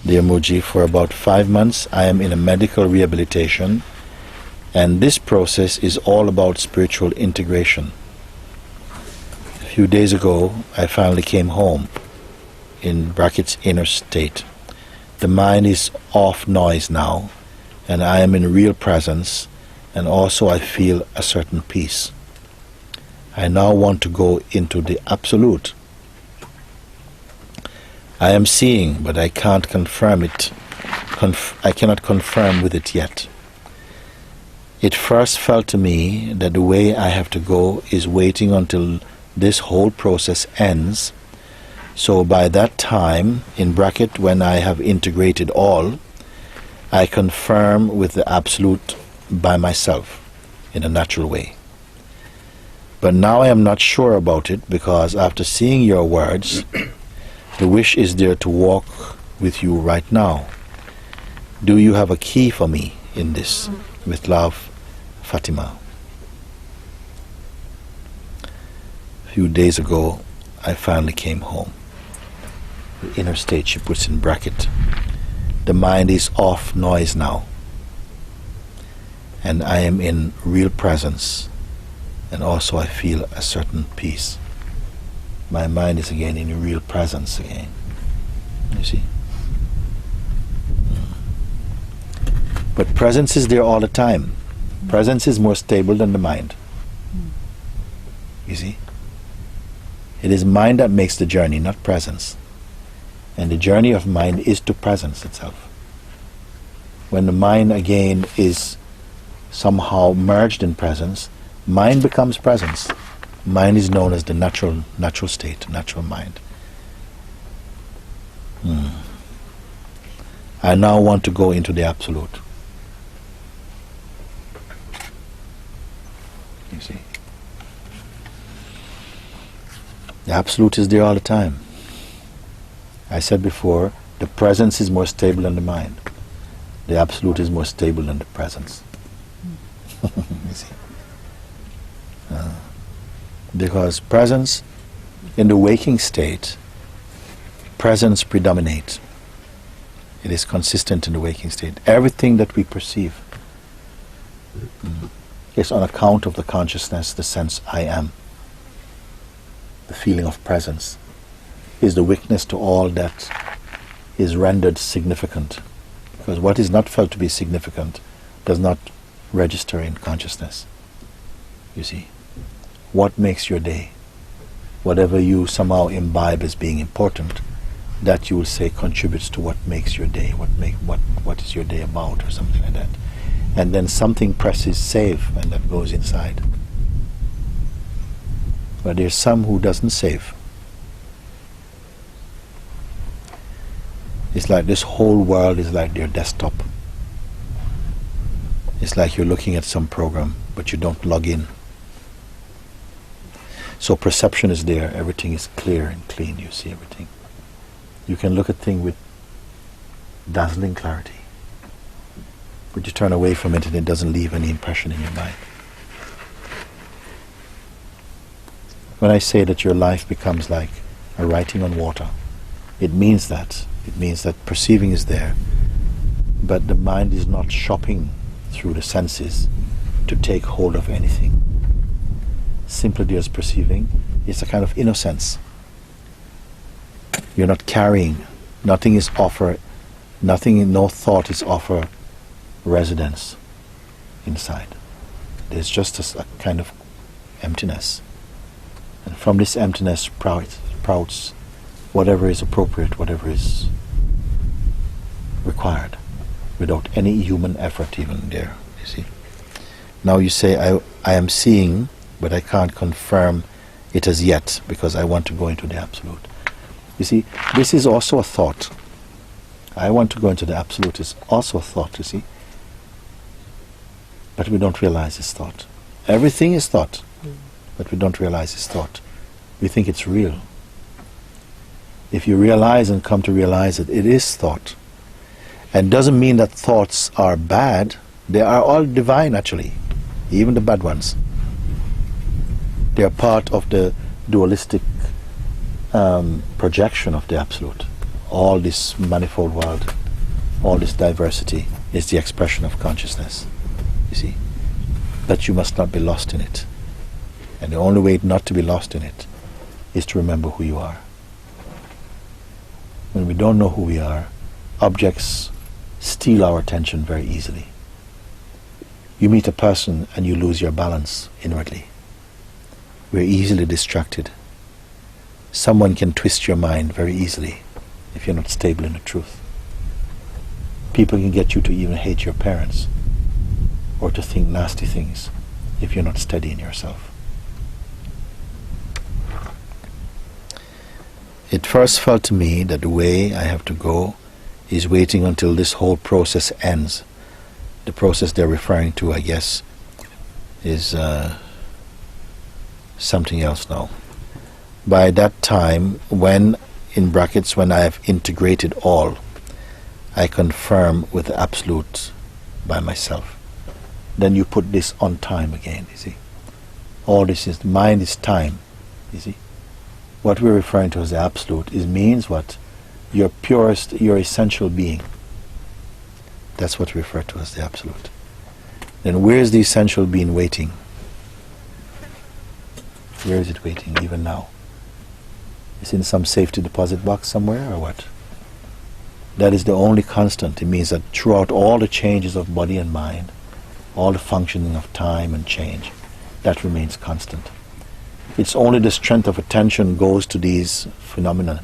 Dear Mooji, for about 5 months I am in a medical rehabilitation, and this process is all about spiritual integration. A few days ago I finally came home, in brackets inner state. The mind is off noise now, and I am in real presence, and also I feel a certain peace. I now want to go into the absolute. I am seeing, but I can't confirm it. I cannot confirm with it yet. It first felt to me that the way I have to go is waiting until this whole process ends. So by that time, in bracket, when I have integrated all, I confirm with the absolute by myself in a natural way. But now I am not sure about it, because after seeing your words, the wish is there to walk with you right now. Do you have a key for me in this? With love, Fatima. A few days ago, I finally came home. The inner state, she puts in bracket. The mind is off noise now, and I am in real presence, and also I feel a certain peace. My mind is again in real presence again. You see? But presence is there all the time. Presence is more stable than the mind. You see? It is mind that makes the journey, not presence. And the journey of mind is to presence itself. When the mind again is somehow merged in presence, mind becomes presence. Mind is known as the natural state, natural mind. I now want to go into the absolute. You see? The absolute is there all the time. I said before, the presence is more stable than the mind. The absolute is more stable than the presence. You see? Because presence, in the waking state, presence predominates. It is consistent in the waking state. Everything that we perceive is on account of the consciousness, the sense I am. The feeling of presence is the witness to all that is rendered significant. Because what is not felt to be significant does not register in consciousness. You see? What makes your day? Whatever you somehow imbibe as being important, that you will say contributes to what makes your day, what is your day about, or something like that. And then something presses save, and that goes inside. But there's some who doesn't save. It's like this whole world is like their desktop. It's like you're looking at some program, but you don't log in. So perception is there, everything is clear and clean, you see everything. You can look at things with dazzling clarity, but you turn away from it and it doesn't leave any impression in your mind. When I say that your life becomes like a writing on water, it means that. It means that perceiving is there, but the mind is not shopping through the senses to take hold of anything. Simply just perceiving. It's a kind of innocence. You're not carrying. Nothing is offered. Nothing, no thought is offered residence inside. There's just a kind of emptiness. And from this emptiness sprouts whatever is appropriate, whatever is required, without any human effort even there, you see. Now you say, I am seeing, but I can't confirm it as yet, because I want to go into the absolute. You see, this is also a thought. I want to go into the absolute is also a thought, you see. But we don't realize it's thought. Everything is thought, but we don't realize it's thought. We think it's real. If you realize and come to realize that it is thought, and doesn't mean that thoughts are bad. They are all divine, actually, even the bad ones. They are part of the dualistic projection of the absolute. all this manifold world, all this diversity is the expression of consciousness, you see. But you must not be lost in it. And the only way not to be lost in it is to remember who you are. When we don't know who we are, objects steal our attention very easily. You meet a person and you lose your balance inwardly. We're easily distracted. Someone can twist your mind very easily if you're not stable in the truth. People can get you to even hate your parents or to think nasty things if you're not steady in yourself. It first felt to me that the way I have to go is waiting until this whole process ends. The process they're referring to, I guess, is something else now. By that time, when, in brackets, when I have integrated all, I confirm with the Absolute by myself. Then you put this on time again, you see. All this is, mind is time, you see. What we're referring to as the Absolute means what? Your purest, your essential being. That's what we refer to as the Absolute. Then where is the essential being waiting? Where is it waiting even now? It's in some safety deposit box somewhere or what? That is the only constant. It means that throughout all the changes of body and mind, all the functioning of time and change, that remains constant. It's only the strength of attention goes to these phenomena,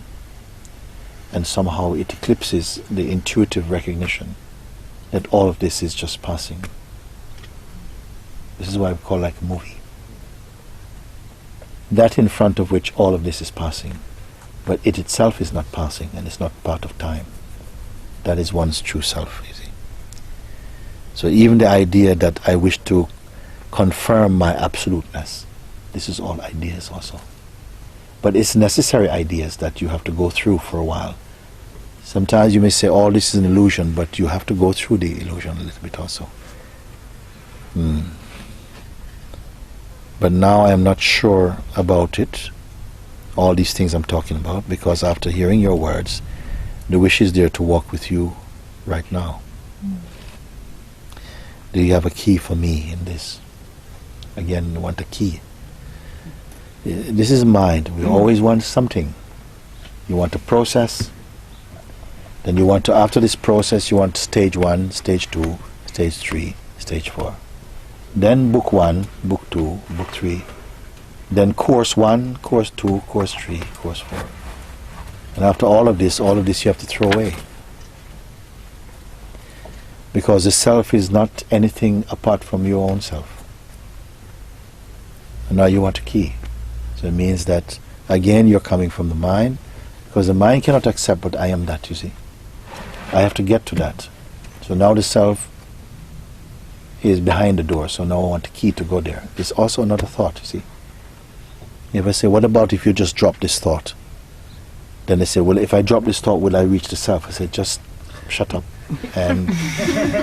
and somehow it eclipses the intuitive recognition that all of this is just passing. This is why we call it like a movie. That in front of which all of this is passing, but it itself is not passing and it's not part of time. That is one's true self, you see. So even the idea that I wish to confirm my absoluteness, this is all ideas also. But it's necessary ideas that you have to go through for a while. Sometimes you may say, oh, this is an illusion, but you have to go through the illusion a little bit also. But now I am not sure about it, all these things I'm talking about, because after hearing your words, the wish is there to walk with you right now. Do you have a key for me in this? Again, you want a key. This is mind. We always want something. You want a process. Then you want to, after this process, you want stage 1, stage 2, stage 3, stage 4. Then book 1, book 2, book 3. Then course 1, course 2, course 3, course 4. And after all of this you have to throw away. Because the self is not anything apart from your own self. And now you want a key. So it means that, again, you're coming from the mind, because the mind cannot accept, but I am that, you see. I have to get to that. So now the self is behind the door, so now I want a key to go there. It's also another thought, you see. You ever say, what about if you just drop this thought? Then they say, well, if I drop this thought, will I reach the self? I say, just shut up and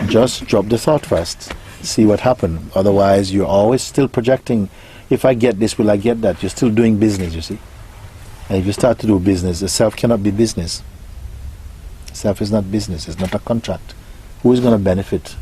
just drop the thought first. See what happens. Otherwise, you're always still projecting, if I get this, will I get that? You're still doing business, you see. And if you start to do business, the self cannot be business. Self is not business. It's not a contract. Who is going to benefit